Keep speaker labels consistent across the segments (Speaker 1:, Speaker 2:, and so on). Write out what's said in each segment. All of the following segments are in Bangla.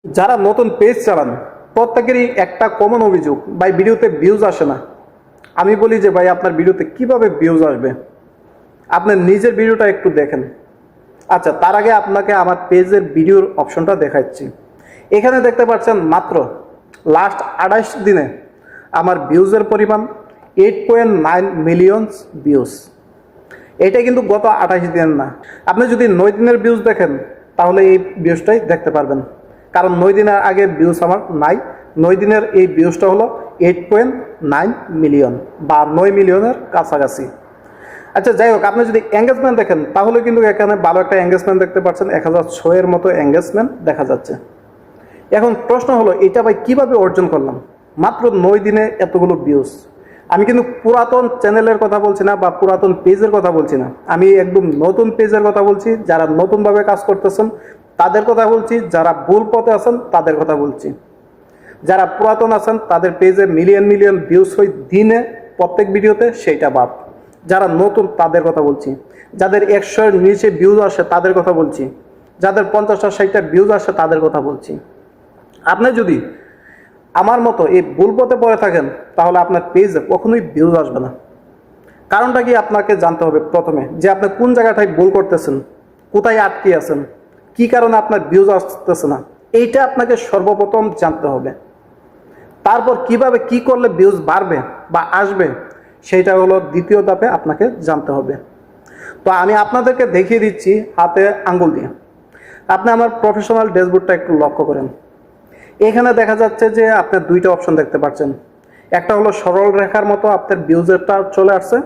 Speaker 1: যারা নতুন পেজ চালান প্রত্যেকেরই একটা কমন অভিযোগ, ভাই ভিডিওতে ভিউজ আসে না। আমি বলি যে ভাই আপনার ভিডিওতে কিভাবে ভিউজ আসবে, আপনার নিজের ভিডিওটা একটু দেখেন। আচ্ছা, তার আগে আপনাকে আমার পেজের ভিডিওর অপশনটা দেখাচ্ছি। এখানে দেখতে পাচ্ছেন মাত্র লাস্ট 28 দিনে আমার ভিউজের পরিমাণ 8.9 মিলিয়ন ভিউজ। এটা কিন্তু গত 28 দিনের না। আপনি যদি 9 দিনের ভিউজ দেখেন তাহলে এই ভিউজটাই দেখতে পারবেন, কারণ 9 দিনের আগে ভিউজ আমার নাই। 9 দিনের এই ভিউজটা হলো 8.9 মিলিয়ন বা 9 মিলিয়নের কাছাকাছি। আচ্ছা, যাই হোক, আপনি যদি এঙ্গেজমেন্ট দেখেন তাহলে কিন্তু এখানে ভালো একটা এঙ্গেজমেন্ট দেখতে পাচ্ছেন, 1006 এর মতো এঙ্গেজমেন্ট দেখা যাচ্ছে। এখন প্রশ্ন হলো এটা ভাই কিভাবে অর্জন করলাম মাত্র 9 দিনে এতগুলো ভিউজ। আমি কিন্তু পুরাতন চ্যানেলের কথা বলছি না বা পুরাতন পেজের কথা বলছি না, আমি একদম নতুন পেজের কথা বলছি। যারা নতুনভাবে কাজ করতেছেন তাদের কথা বলছি, যারা ভুল পথে আছেন তাদের কথা বলছি। যারা পুরাতন আছেন তাদের পেজে মিলিয়ন মিলিয়ন ভিউজ হয় দিনে প্রত্যেক ভিডিওতে, সেইটা বাদ। যারা নতুন তাদের কথা বলছি, যাদের 100-এর নিচে ভিউজ আসে তাদের কথা বলছি, যাদের 50-60টা ভিউজ আসে তাদের কথা বলছি। আপনি যদি আমার মতো এই ভুল পথে পড়ে থাকেন তাহলে আপনার পেজে কখনোই ভিউজ আসবে না। কারণটা কি আপনাকে জানতে হবে প্রথমে, যে আপনি কোন জায়গাটায় ভুল করতেছেন, কোথায় আটকে আছেন, কি কারণে আপনার ভিউজ আসতেছে না, এইটা আপনাকে সর্বপ্রথম জানতে হবে। তারপর কিভাবে কি করলে ভিউজ বাড়বে বা আসবে সেইটা হলো দ্বিতীয় ধাপে আপনাকে জানতে হবে। তো আমি আপনাদেরকে দেখিয়ে দিচ্ছি হাতে আঙ্গুল দিয়ে। আপনি আমার প্রফেশনাল ড্যাশবোর্ডটা একটু লক্ষ্য করেন। এখানে দেখা যাচ্ছে যে আপনার দুইটা অপশন দেখতে পাচ্ছেন। একটা হলো সরল রেখার মতো আপনার ভিউজেরটা চলে আসছে,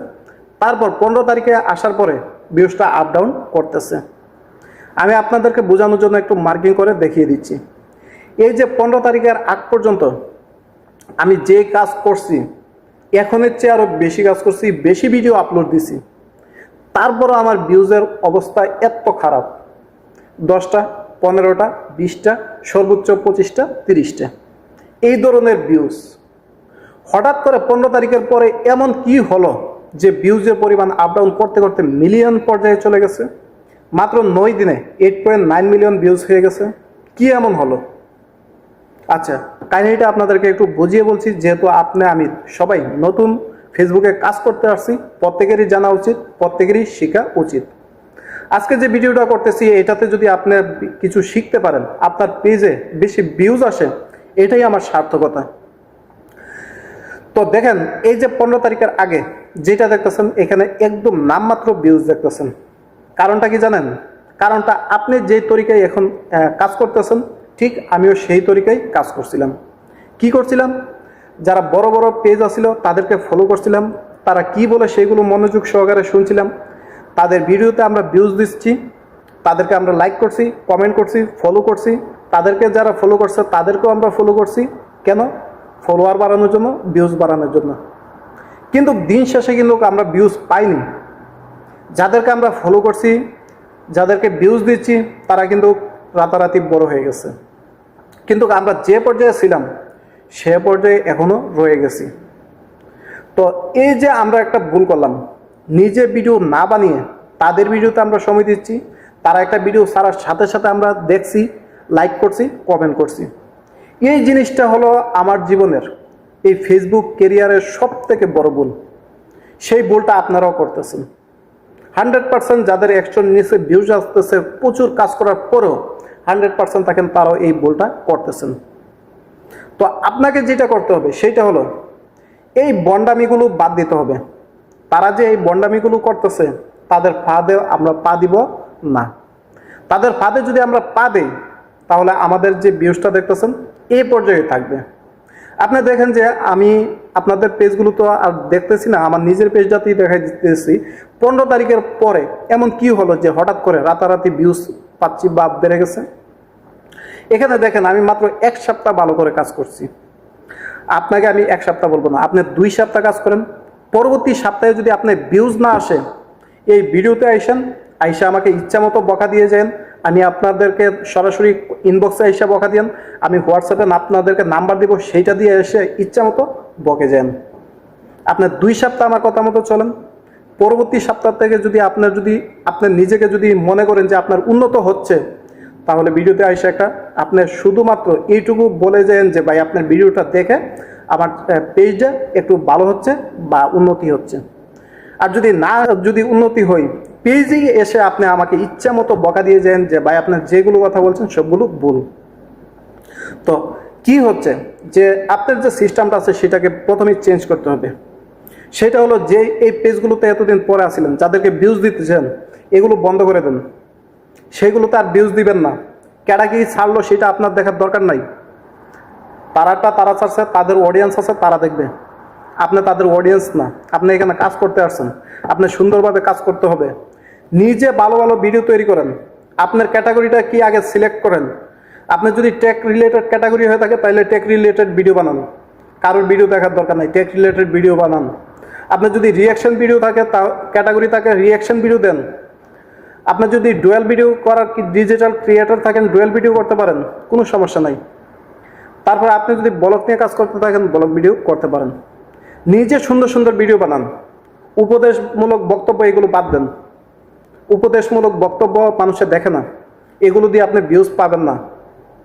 Speaker 1: তারপর 15 তারিখে আসার পরে ভিউজটা আপ ডাউন করতেছে। আমি আপনাদেরকে বোঝানোর জন্য একটু মার্কিং করে দেখিয়ে দিচ্ছি। এই যে 15 তারিখের আগ পর্যন্ত আমি যে কাজ করছি, এখনের চেয়ে আরও বেশি কাজ করছি, বেশি ভিডিও আপলোড দিছি, তারপরও আমার ভিউজের অবস্থা এত খারাপ। 10টা, 15টা, 20টা, সর্বোচ্চ 25টা, 30টা, এই ধরনের ভিউজ। হঠাৎ করে 15 তারিখের পরে এমন কি হলো যে ভিউজের পরিমাণ আপ ডাউন করতে করতে মিলিয়ন পর্যায়ে চলে গেছে? মাত্র 9 দিনে 8.9 মিলিয়ন ভিউজ হয়ে গেছে। কি এমন হলো? আচ্ছা, কাহিনীটা আপনাদেরকে একটু বুঝিয়ে বলছি, যেহেতু আমি সবাই নতুন ফেসবুকে কাজ করতে আসছি, প্রত্যেকেরই জানা উচিত, প্রত্যেকেরই শেখা উচিত। আজকে যে ভিডিওটা করতেছি এটাতে যদি আপনি কিছু শিখতে পারেন, আপনার পেজে বেশি ভিউজ আসে, এটাই আমার সার্থকতা। তো দেখেন, এই যে 15 তারিখের আগে যেটা দেখতেছেন, এখানে একদম নামমাত্র ভিউজ দেখতেছেন। কারণটা কি জানেন? কারণটা আপনি যে তরিকায় এখন কাজ করতেছেন, ঠিক আমিও সেই তরিকায় কাজ করছিলাম। কি করছিলাম? যারা বড় বড় পেজ আছিল তাদেরকে ফলো করছিলাম, তারা কি বলে সেগুলো মনোযোগ সহকারে শুনছিলাম। তাদের ভিডিওতে আমরা ভিউজ দিচ্ছি, তাদেরকে আমরা লাইক করছি, কমেন্ট করছি, ফলো করছি। তাদেরকে যারা ফলো করছে তাদেরকেও আমরা ফলো করছি। কেন? ফলোয়ার বাড়ানোর জন্য, ভিউজ বাড়ানোর জন্য। কিন্তু দিন শেষে কিন্তু আমরা ভিউজ পাইনি। যাদেরকে আমরা ফলো করছি, যাদেরকে ভিউজ দিচ্ছি, তারা কিন্তু রাতারাতি বড় হয়ে গেছে। কিন্তু আমরা যে পর্যায়ে ছিলাম সে পর্যায়ে এখনো রয়ে গেছি। তো এই যে আমরা একটা ভুল করলাম, নিজে ভিডিও না বানিয়ে তাদের ভিডিওতে আমরা সময় দিচ্ছি, তারা একটা ভিডিও ছাড়ার সাথে সাথে আমরা দেখছি, লাইক করছি, কমেন্ট করছি। এই জিনিসটা হলো আমার জীবনের এই ফেসবুক ক্যারিয়ারের সব থেকে বড় ভুল। সেই ভুলটা আপনারাও করতেছেন। 100% যাদের 100 নিচে ভিউজ আসতেছে, প্রচুর কাজ করার পরেও 100% থাকেন তারাও এই ভুলটা করতেছেন। তো আপনাকে যেটা করতে হবে সেটা হলো এই বন্ডামিগুলো বাদ দিতে হবে। তারা যে এই বন্ডামিগুলো করতেছে তাদের ফাঁদে আমরা পা দিব না। তাদের ফাঁদে যদি আমরা পা দিই তাহলে আমাদের যে ভিউজটা দেখতেছেন এই পর্যায়ে থাকবে। আপনি দেখেন যে আমি আপনাদের পেজগুলো তো আর দেখতেছি না, আমার নিজের পেজটাতেই দেখাই দিতেছি। 15 তারিখের পরে এমন কি হলো যে হঠাৎ করে রাতারাতি ভিউজ পাচ্ছি বা বেড়ে গেছে? এখানে দেখেন, আমি মাত্র 1 সপ্তাহ ভালো করে কাজ করছি। আপনাকে আমি 1 সপ্তাহ বলবো না, আপনি 2 সপ্তাহ কাজ করেন। পরবর্তী সপ্তাহে যদি আপনার ভিউজ না আসে, এই ভিডিওতে আইসা আমাকে ইচ্ছা মতো বকা দিয়ে যান। আমি আপনাদেরকে সরাসরি ইনবক্সে এসে বকা দিন, আমি হোয়াটসঅ্যাপে আপনাদেরকে নাম্বার দিব, সেইটা দিয়ে এসে ইচ্ছা মতো বকে যান। আপনার 2 সপ্তাহ আমার কথা মতো চলেন। পরবর্তী সপ্তাহ থেকে যদি আপনার নিজেকে যদি মনে করেন যে আপনার উন্নত হচ্ছে, তাহলে ভিডিওতে এসে একটা আপনি শুধুমাত্র এইটুকু বলে যান যে ভাই আপনার ভিডিওটা দেখে আমার পেজটা একটু ভালো হচ্ছে বা উন্নতি হচ্ছে। আর যদি উন্নতি হয়, পেজেই এসে আপনি আমাকে ইচ্ছা মতো বকা দিয়ে যান যে ভাই আপনার যেগুলো কথা বলছেন সবগুলো ভুল। তো কি হচ্ছে যে আপনার যে সিস্টেমটা আছে সেটাকে প্রথমেই চেঞ্জ করতে হবে। সেটা হলো যে এই পেজগুলোতে এতদিন পরে আসছিলেন, যাদেরকে ভিউজ দিতেছেন, এগুলো বন্ধ করে দেন। সেগুলোতে আর ভিউজ দিবেন না। কেডা কি ছাড়লো সেটা আপনার দেখার দরকার নাই। তারা ছাড়ছে, তাদের অডিয়েন্স আছে, তারা দেখবে। আপনি তাদের অডিয়েন্স না, আপনি এখানে কাজ করতে আসছেন, আপনি সুন্দরভাবে কাজ করতে হবে। নিজে ভালো ভালো ভিডিও তৈরি করেন। আপনার ক্যাটাগরিটা কি আগে সিলেক্ট করেন। আপনি যদি টেক রিলেটেড ক্যাটাগরি হয়ে থাকে তাহলে টেক রিলেটেড ভিডিও বানান, কারোর ভিডিও দেখার দরকার নাই, টেক রিলেটেড ভিডিও বানান। আপনার যদি রিয়াকশন ভিডিও থাকে, তা ক্যাটাগরি থাকে রিয়াকশন ভিডিও দেন। আপনার যদি ডুয়েল ভিডিও করার কি ডিজিটাল ক্রিয়েটর থাকেন, ডুয়েল ভিডিও করতে পারেন, কোনো সমস্যা নাই। তারপর আপনি যদি ব্লগ নিয়ে কাজ করতে থাকেন, ব্লগ ভিডিও করতে পারেন। নিজে সুন্দর সুন্দর ভিডিও বানান। উপদেশমূলক বক্তব্য এগুলো বাদ দেন। উপদেশমূলক বক্তব্য মানুষে দেখে না, এগুলো দিয়ে আপনি ভিউজ পাবেন না।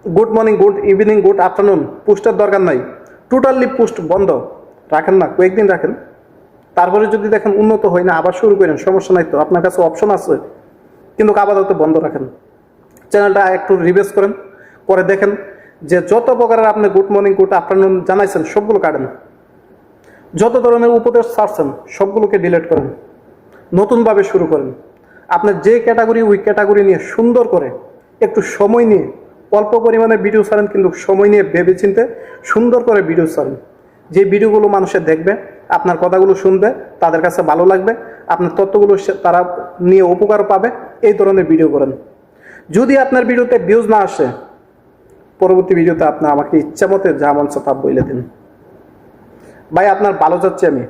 Speaker 1: Good morning, good evening, good afternoon পোস্টের দরকার নাই। টোটালি পোস্ট বন্ধ রাখেন না, কয়েকদিন রাখেন। তারপরে যদি দেখেন উন্নত হয় না, আবার শুরু করেন, সমস্যা নাই তো, আপনার কাছে অপশন আছে। কিন্তু আপাতত বন্ধ রাখেন। চ্যানেলটা একটু রিভাইজ করেন, করে দেখেন যে যত প্রকারের আপনি গুড মর্নিং, গুড আফটারনুন জানাইছেন সবগুলো কাটেন। যত ধরনের উপদেশ ছাড়ছেন সবগুলোকে ডিলিট করেন, নতুনভাবে শুরু করেন। আপনার যে ক্যাটাগরি, ওই ক্যাটাগরি নিয়ে সুন্দর করে একটু সময় নিয়ে অল্প পরিমাণে ভিডিও ছাড়েন, কিন্তু সময় নিয়ে ভেবেচিন্তে সুন্দর করে ভিডিও ছাড়েন। যে ভিডিওগুলো মানুষের দেখবে, আপনার কথাগুলো শুনবে, তাদের কাছে ভালো লাগবে, আপনার তথ্যগুলো তারা নিয়ে উপকার পাবে, এই ধরনের ভিডিও করেন। যদি আপনার ভিডিওতে ভিউজ না আসে, পরবর্তী ভিডিওতে আপনি আমাকে ইচ্ছা মতে যা মন তা বলে দিন। ভাই আপনার ভালো চাচ্ছি আমি।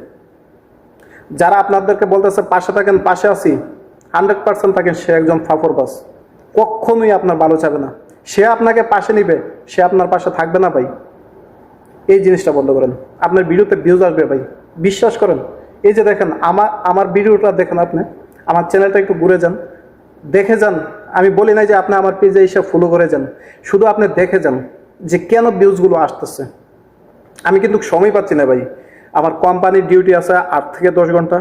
Speaker 1: যারা আপনাদেরকে বলতেছে পাশে থাকেন, পাশে আছি, 100% থাকেন, সে একজন ফাফরবাজ। কখনোই আপনার ভালো চাবে না। সে আপনাকে পাশে নিবে, সে আপনার পাশে থাকবে না ভাই। এই জিনিসটা বন্ধ করেন। আপনার ভিডিওতে ভিউজ আসবে ভাই, বিশ্বাস করেন। এই যে দেখেন আমার ভিডিওটা দেখেন, আপনি আমার চ্যানেলটা একটু ঘুরে যান, দেখে যান। আমি বলি নাই যে আপনি আমার পেজে এসে ফলো করে যান, শুধু আপনি দেখে যান যে কেন ভিউজগুলো আসতেছে। আমি কিন্তু সময় পাচ্ছি না ভাই। আমার কোম্পানির ডিউটি আছে 8 থেকে 10 ঘন্টা,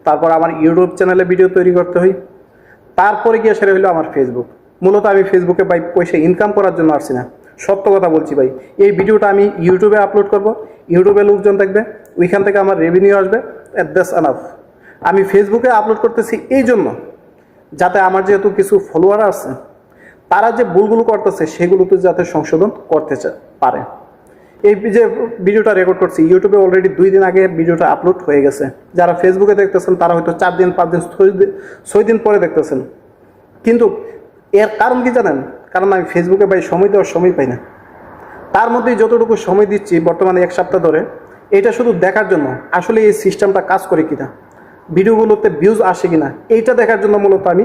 Speaker 1: তারপর আমার ইউটিউব চ্যানেলে ভিডিও তৈরি করতে হয়, তারপরে গিয়ে সেটা হলো আমার ফেসবুক। মূলত আমি ফেসবুকে ভাই পয়সা ইনকাম করার জন্য আসছি না, সত্য কথা বলছি ভাই। এই ভিডিওটা আমি ইউটিউবে আপলোড করব, ইউটিউবে লোকজন দেখবে, ওইখান থেকে আমার রেভিনিউ আসবে, দ্যাটস এনাফ। আমি ফেসবুকে আপলোড করতেছি এই জন্য, যাতে আমার যেহেতু কিছু ফলোয়ার আছে, তারা যে ভুলগুলো করতেছে সেগুলোতে যাতে সংশোধন করতে পারে। এই যে ভিডিওটা রেকর্ড করছি, ইউটিউবে অলরেডি 2 দিন আগে ভিডিওটা আপলোড হয়ে গেছে। যারা ফেসবুকে দেখতেছেন তারা হয়তো 4 দিন, 5 দিন, 6 দিন পরে দেখতেছেন। কিন্তু এর কারণ কি জানেন? কারণ আমি ফেসবুকে ভাই সময় দেওয়ার সময় পাই না। তার মধ্যেই যতটুকু সময় দিচ্ছি বর্তমানে 1 সপ্তাহ ধরে, এটা শুধু দেখার জন্য আসলে এই সিস্টেমটা কাজ করে কিনা, ভিডিওগুলোতে ভিউজ আসে কিনা, এইটা দেখার জন্য মূলত আমি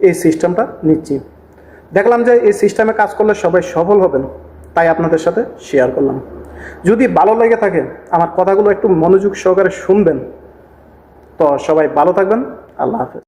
Speaker 1: এই সিস্টেমটা নিচ্ছি। দেখলাম যে এই সিস্টেমে কাজ করলে সবাই সফল হবেন, তাই আপনাদের সাথে শেয়ার করলাম। যদি ভালো লেগে থাকে আমার কথাগুলো একটু মনোযোগ সহকারে শুনবেন। তো সবাই ভালো থাকবেন। আল্লাহ হাফেজ।